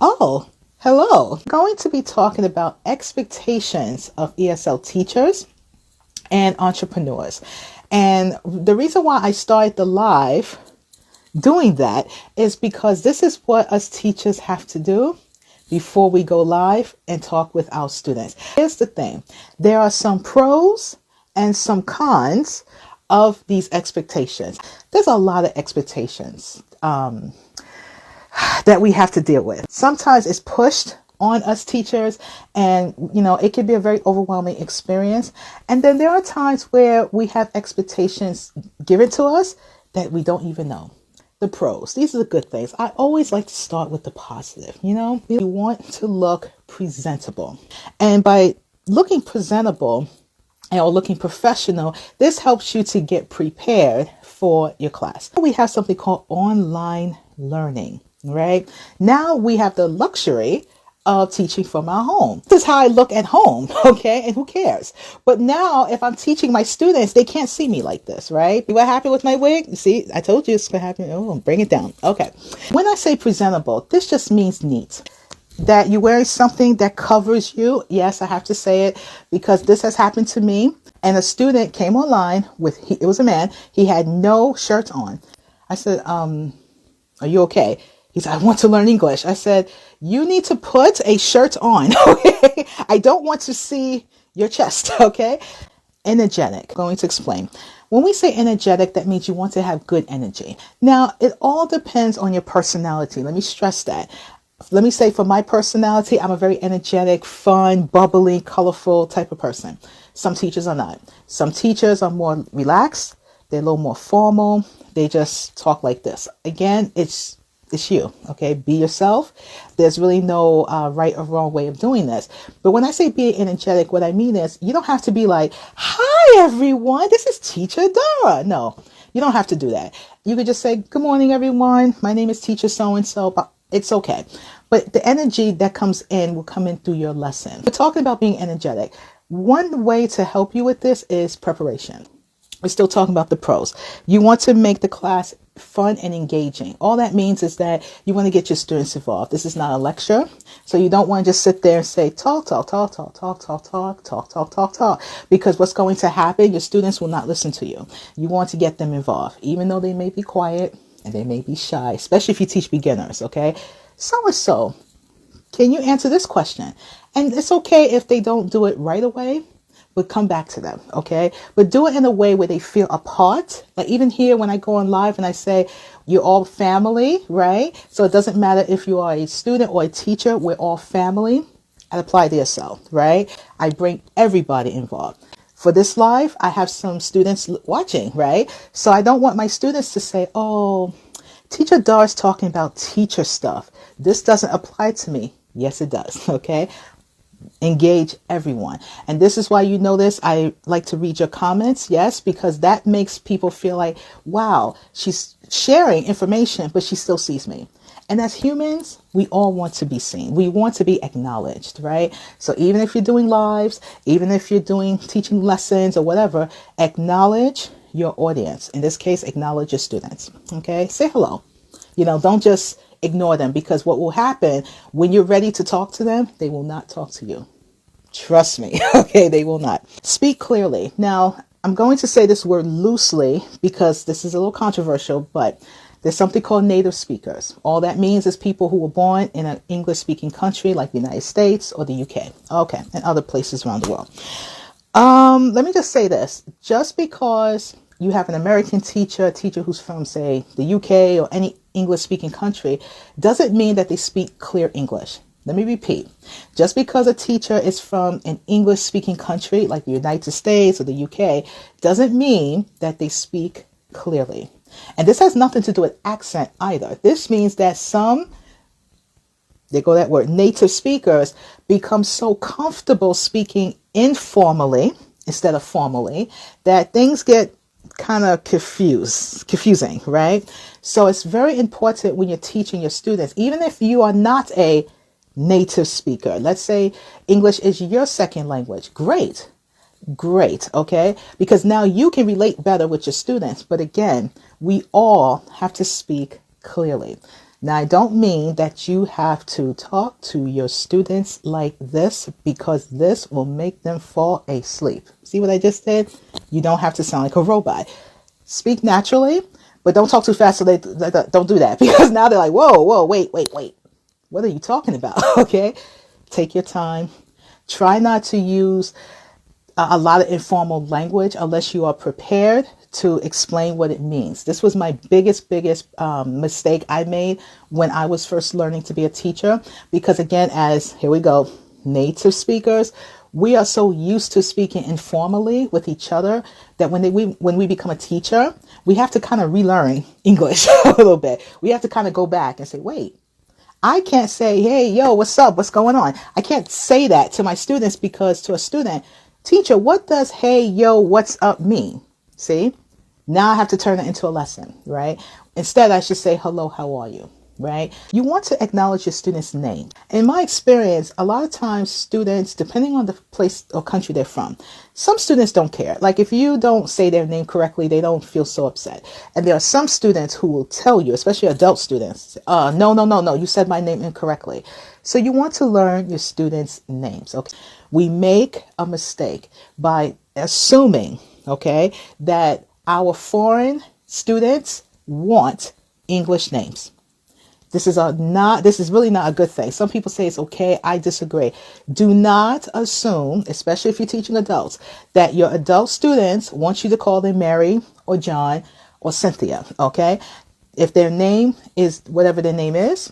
Oh, hello. I'm going to be talking about expectations of ESL teachers and entrepreneurs. And the reason why I started the live doing that is because this is what us teachers have to do before we go live and talk with our students. Here's the thing. There are some pros and some cons of these expectations. There's a lot of expectations that we have to deal with. Sometimes it's pushed on us teachers and, it can be a very overwhelming experience. And then there are times where we have expectations given to us that we don't even know. The pros, these are the good things. I always like to start with the positive. We want to look presentable. And by looking presentable or looking professional, this helps you to get prepared for your class. We have something called online learning, right? Now we have the luxury of teaching from our home. This is how I look at home, okay? And who cares? But now if I'm teaching my students, they can't see me like this, right? What happened with my wig? See, I told you it's going to happen. Oh, bring it down. Okay. When I say presentable, this just means neat. That you're wearing something that covers you. Yes, I have to say it because this has happened to me. And a student came online it was a man. He had no shirt on. I said, are you okay? He said, I want to learn English. I said, you need to put a shirt on, okay? I don't want to see your chest, okay? Energetic. Going to explain. When we say energetic, that means you want to have good energy. Now, it all depends on your personality. Let me stress that. Let me say for my personality, I'm a very energetic, fun, bubbly, colorful type of person. Some teachers are not. Some teachers are more relaxed. They're a little more formal. They just talk like this. Again, it's you, okay? Be yourself. There's really no right or wrong way of doing this. But when I say be energetic, what I mean is you don't have to be like, hi, everyone. This is Teacher Dara. No, you don't have to do that. You could just say, good morning, everyone. My name is Teacher so-and-so. But it's okay. But the energy that comes in will come in through your lesson. We're talking about being energetic. One way to help you with this is preparation. We're still talking about the pros. You want to make the class fun and engaging. All that means is that you want to get your students involved. This is not a lecture. So you don't want to just sit there and say, talk. Because what's going to happen, your students will not listen to you. You want to get them involved, even though they may be quiet and they may be shy, especially if you teach beginners, okay? So, can you answer this question? And it's okay if they don't do it right away. But come back to them, okay? But do it in a way where they feel a part. Like even here when I go on live and I say, you're all family, right? So it doesn't matter if you are a student or a teacher, we're all family at AppliedESL, right? I bring everybody involved. For this live, I have some students watching, right? So I don't want my students to say, oh, Teacher Dara's talking about teacher stuff. This doesn't apply to me. Yes, it does, okay? Engage everyone. And this is why you know this. I like to read your comments. Yes, because that makes people feel like, wow, she's sharing information, but she still sees me. And as humans, we all want to be seen. We want to be acknowledged, right? So even if you're doing lives, even if you're doing teaching lessons or whatever, acknowledge your audience. In this case, acknowledge your students. Okay. Say hello. Don't just ignore them, because what will happen when you're ready to talk to them, they will not talk to you. Trust me. Okay. They will not. Speak clearly. Now, I'm going to say this word loosely because this is a little controversial, but there's something called native speakers. All that means is people who were born in an English speaking country like the United States or the UK. Okay. And other places around the world. Let me just say this. Just because you have an American teacher, a teacher who's from, say, the UK or any English-speaking country, doesn't mean that they speak clear English. Let me repeat. Just because a teacher is from an English-speaking country like the United States or the UK, doesn't mean that they speak clearly. And this has nothing to do with accent either. This means that native speakers become so comfortable speaking informally instead of formally that things get kind of confusing, right? So it's very important when you're teaching your students, even if you are not a native speaker, let's say English is your second language. Great. Okay. Because now you can relate better with your students. But again, we all have to speak clearly. Now, I don't mean that you have to talk to your students like this, because this will make them fall asleep. See what I just did? You don't have to sound like a robot. Speak naturally, but don't talk too fast, so they don't do that, because now they're like, whoa, wait. What are you talking about? Okay? Take your time. Try not to use a lot of informal language unless you are prepared to explain what it means. This was my biggest mistake I made when I was first learning to be a teacher, because again, as here we go, native speakers, we are so used to speaking informally with each other that when we become a teacher, we have to kind of relearn English a little bit. We have to kind of go back and say, wait, I can't say, hey, yo, what's up? What's going on? I can't say that to my students, because to a student, teacher, what does hey, yo, what's up mean? See, now I have to turn it into a lesson, right? Instead, I should say, hello, how are you? Right? You want to acknowledge your student's name. In my experience, a lot of times students, depending on the place or country they're from, some students don't care. Like if you don't say their name correctly, they don't feel so upset. And there are some students who will tell you, especially adult students, no, you said my name incorrectly. So you want to learn your students' names. Okay. We make a mistake by assuming, okay, that our foreign students want English names. This is really not a good thing. Some people say it's okay. I disagree. Do not assume, especially if you're teaching adults, that your adult students want you to call them Mary or John or Cynthia. Okay. If their name is whatever their name is,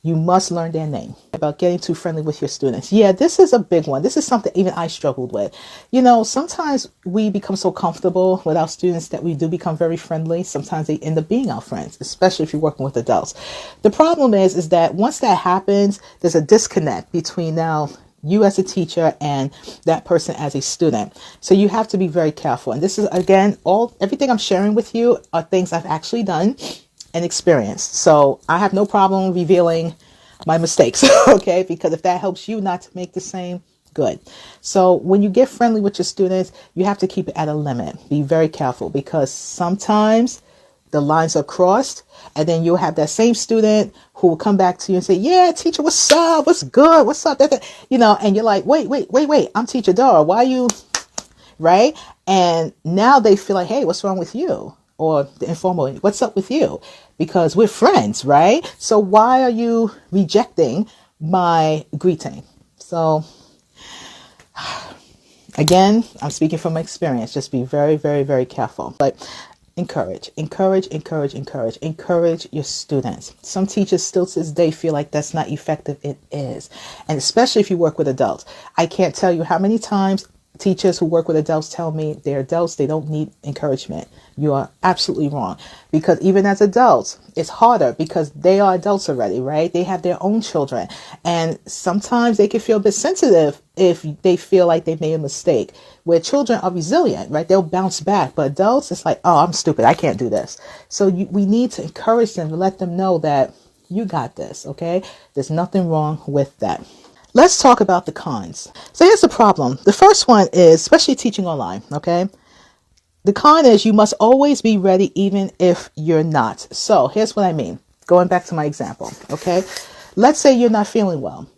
you must learn their name. About getting too friendly with your students. Yeah, this is a big one. This is something even I struggled with. You know, sometimes we become so comfortable with our students that we do become very friendly. Sometimes they end up being our friends, especially if you're working with adults. The problem is that once that happens, there's a disconnect between now you as a teacher and that person as a student. So you have to be very careful. And this is, again, everything I'm sharing with you are things I've actually done and experienced. So I have no problem revealing my mistakes, okay? Because if that helps you not to make the same, good. So when you get friendly with your students, you have to keep it at a limit. Be very careful, because sometimes the lines are crossed, and then you'll have that same student who will come back to you and say, yeah, teacher, what's up? What's good? What's up? You know, and you're like, wait, I'm teacher Dara. Why you, right? And now they feel like, hey, what's wrong with you? Or the informal, what's up with you? Because we're friends, right? So why are you rejecting my greeting? So again, I'm speaking from my experience. Just be very, very, very careful. But encourage your students. Some teachers still to this day feel like that's not effective. It is. And especially if you work with adults. I can't tell you how many times teachers who work with adults tell me they're adults, they don't need encouragement. You are absolutely wrong. Because even as adults, it's harder because they are adults already, right? They have their own children. And sometimes they can feel a bit sensitive if they feel like they made a mistake. Where children are resilient, right? They'll bounce back. But adults, it's like, oh, I'm stupid. I can't do this. So we need to encourage them to let them know that you got this, okay? There's nothing wrong with that. Let's talk about the cons. So here's the problem. The first one is, especially teaching online, okay? The con is you must always be ready even if you're not. So here's what I mean. Going back to my example, okay? Let's say you're not feeling well.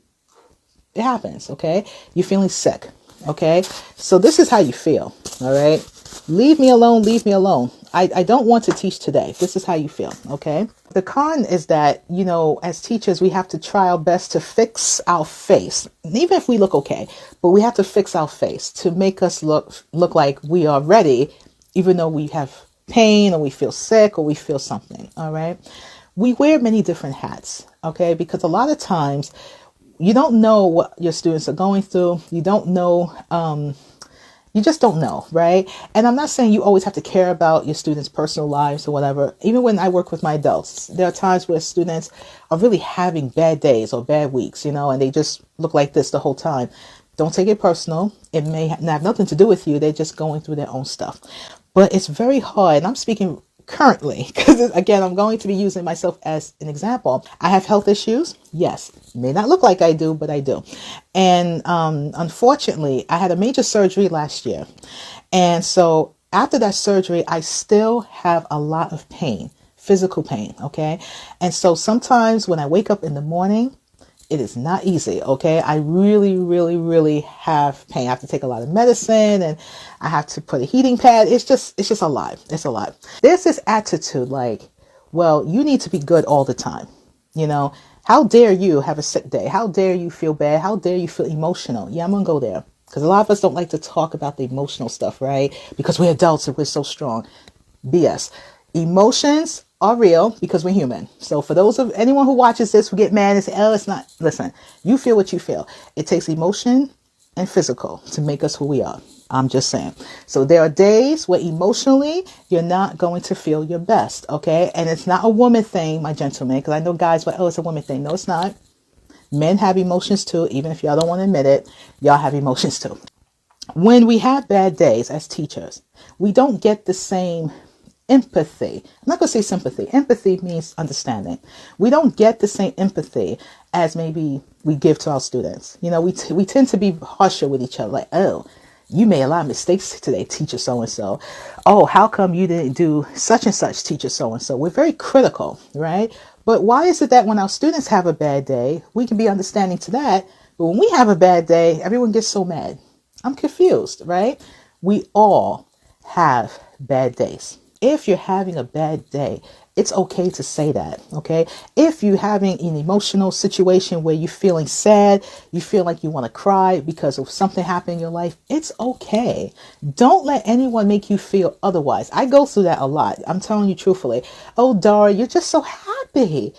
It happens, okay? You're feeling sick, okay? So this is how you feel, all right? Leave me alone, leave me alone. I don't want to teach today. This is how you feel, okay? The con is that, you know, as teachers, we have to try our best to fix our face, even if we look okay, but we have to fix our face to make us look like we are ready, even though we have pain or we feel sick or we feel something, all right? We wear many different hats, okay? Because a lot of times you don't know what your students are going through. You don't know, you just don't know, right? And I'm not saying you always have to care about your students' personal lives or whatever. Even when I work with my adults, there are times where students are really having bad days or bad weeks, you know, and they just look like this the whole time. Don't take it personal. It may have nothing to do with you. They're just going through their own stuff. But it's very hard. And I'm speaking currently, because again, I'm going to be using myself as an example. I have health issues. Yes. May not look like I do, but I do. And unfortunately, I had a major surgery last year. And so after that surgery, I still have a lot of pain physical pain. Okay. And so sometimes when I wake up in the morning, it is not easy. Okay. I really, really, really have pain. I have to take a lot of medicine and I have to put a heating pad. It's just a lot. It's a lot. There's this attitude like, well, you need to be good all the time. You know, how dare you have a sick day? How dare you feel bad? How dare you feel emotional? Yeah, I'm going to go there because a lot of us don't like to talk about the emotional stuff, right? Because we're adults and we're so strong. BS. Emotions are real because we're human. So for those of anyone who watches this who get mad and say, oh, it's not, listen, you feel what you feel. It takes emotion and physical to make us who we are. I'm just saying. So there are days where emotionally you're not going to feel your best. Okay. And it's not a woman thing, my gentlemen, because I know guys, but oh, it's a woman thing. No, it's not. Men have emotions too. Even if y'all don't want to admit it, y'all have emotions too. When we have bad days as teachers, we don't get the same empathy. I'm not going to say sympathy. Empathy means understanding. We don't get the same empathy as maybe we give to our students. You know, we tend to be harsher with each other. Like, oh, you made a lot of mistakes today, teacher so-and-so. Oh, how come you didn't do such and such, teacher so-and-so? We're very critical, right? But why is it that when our students have a bad day, we can be understanding to that, but when we have a bad day, everyone gets so mad? I'm confused, right? We all have bad days. If you're having a bad day, it's okay to say that, okay? If you're having an emotional situation where you're feeling sad, you feel like you want to cry because of something happened in your life, it's okay. Don't let anyone make you feel otherwise. I go through that a lot. I'm telling you truthfully. Oh, Dara, you're just so happy.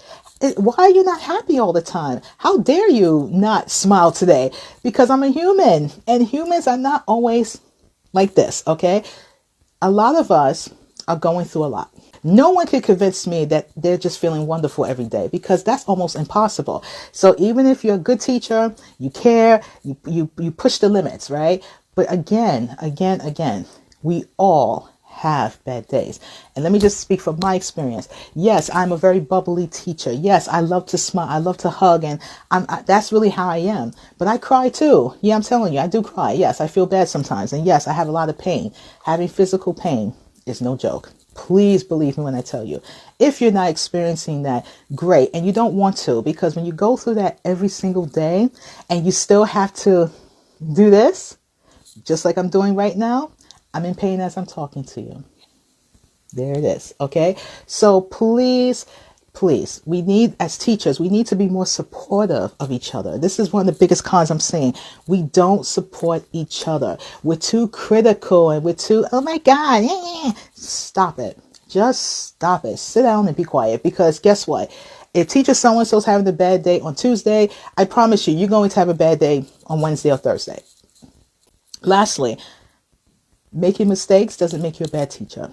Why are you not happy all the time? How dare you not smile today? Because I'm a human and humans are not always like this, okay? A lot of us are going through a lot. No one can convince me that they're just feeling wonderful every day because that's almost impossible. So even if you're a good teacher, you care, you push the limits, right? But again, we all have bad days. And let me just speak from my experience. Yes, I'm a very bubbly teacher. Yes, I love to smile. I love to hug. And that's really how I am. But I cry too. Yeah, I'm telling you, I do cry. Yes, I feel bad sometimes. And yes, I have a lot of pain. Having physical pain is no joke. Please believe me when I tell you. If you're not experiencing that, great. And you don't want to, because when you go through that every single day and you still have to do this, just like I'm doing right now, I'm in pain as I'm talking to you. There it is. Okay. So please, we need, as teachers, we need to be more supportive of each other. This is one of the biggest cons I'm seeing. We don't support each other. We're too critical and we're too, oh my God, stop it. Just stop it. Sit down and be quiet, because guess what? If teacher so-and-so's having a bad day on Tuesday, I promise you're going to have a bad day on Wednesday or Thursday. Lastly, making mistakes doesn't make you a bad teacher.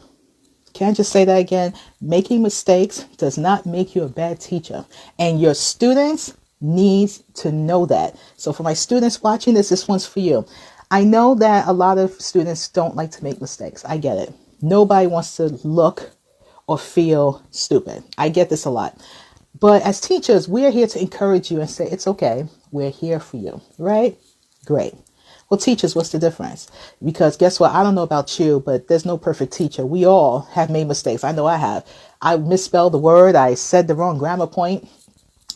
Can I just say that again? Making mistakes does not make you a bad teacher. And your students need to know that. So for my students watching this one's for you. I know that a lot of students don't like to make mistakes. I get it. Nobody wants to look or feel stupid. I get this a lot. But as teachers, we're here to encourage you and say, it's okay. We're here for you, right? Great. Well, teachers, what's the difference? Because guess what? I don't know about you, but there's no perfect teacher. We all have made mistakes. I know I have. I misspelled the word. I said the wrong grammar point.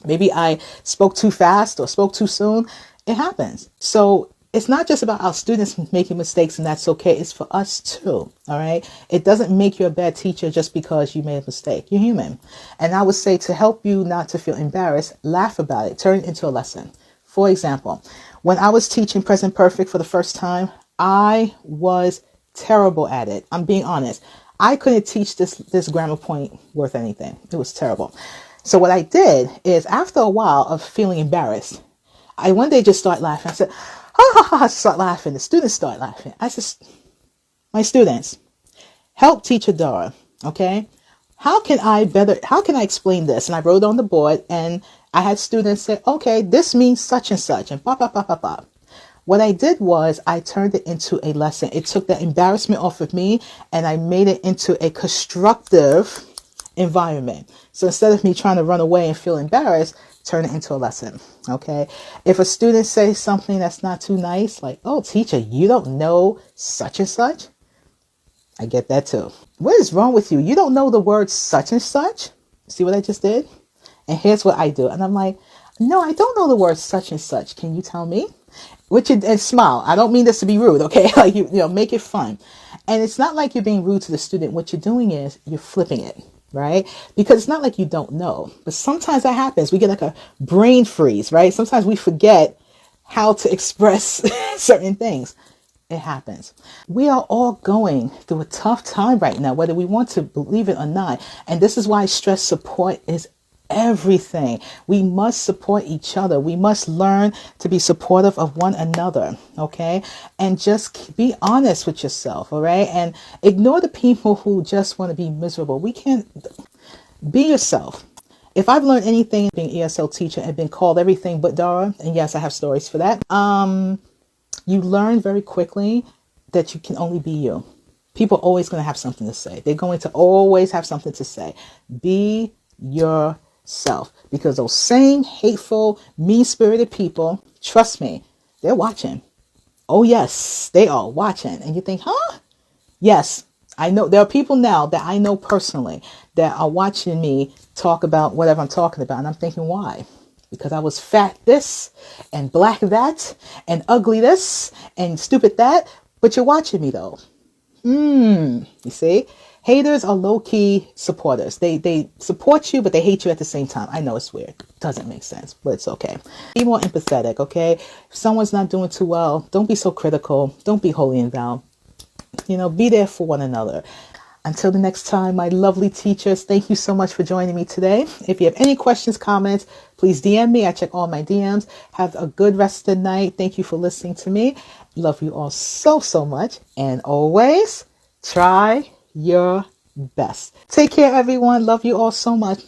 Maybe I spoke too fast or spoke too soon. It happens. So it's not just about our students making mistakes, and that's okay. It's for us too. All right. It doesn't make you a bad teacher just because you made a mistake. You're human. And I would say, to help you not to feel embarrassed, laugh about it. Turn it into a lesson. For example, when I was teaching Present Perfect for the first time, I was terrible at it. I'm being honest. I couldn't teach this grammar point worth anything. It was terrible. So what I did is, after a while of feeling embarrassed, I one day just started laughing. I said, ha ha ha, start laughing. The students start laughing. I said, my students, help teacher Dara. Okay. How can I explain this? And I wrote on the board, and I had students say, okay, this means such and such, and blah, blah, blah, blah, blah. What I did was I turned it into a lesson. It took the embarrassment off of me, and I made it into a constructive environment. So instead of me trying to run away and feel embarrassed, turn it into a lesson. Okay. If a student says something that's not too nice, like, oh, teacher, you don't know such and such. I get that too. What is wrong with you? You don't know the word such and such? See what I just did? And here's what I do. And I'm like, no, I don't know the word such and such. Can you tell me? And smile. I don't mean this to be rude, okay? Like, you know, make it fun. And it's not like you're being rude to the student. What you're doing is you're flipping it, right? Because it's not like you don't know. But sometimes that happens. We get like a brain freeze, right? Sometimes we forget how to express certain things. It happens. We are all going through a tough time right now, whether we want to believe it or not. And this is why stress support is everything. We must support each other. We must learn to be supportive of one another, okay? And just be honest with yourself, all right? And ignore the people who just want to be miserable. We can't. Be yourself. If I've learned anything being an ESL teacher and been called everything but Dara, and yes, I have stories for that, you learn very quickly that you can only be you. People are always going to have something to say. They're going to always have something to say. Be yourself. Because those same hateful, mean-spirited people, trust me, they're watching. Oh, yes, they are watching. And you think, huh? Yes, I know. There are people now that I know personally that are watching me talk about whatever I'm talking about. And I'm thinking, why? Because I was fat this and black that and ugly this and stupid that. But you're watching me though. You see? Haters are low-key supporters. They support you, but they hate you at the same time. I know it's weird. Doesn't make sense, but it's okay. Be more empathetic, okay? If someone's not doing too well, don't be so critical. Don't be holy and thou. You know, be there for one another. Until the next time, my lovely teachers, thank you so much for joining me today. If you have any questions, comments, please DM me. I check all my DMs. Have a good rest of the night. Thank you for listening to me. Love you all so, so much. And always try your best. Take care, everyone. Love you all so much.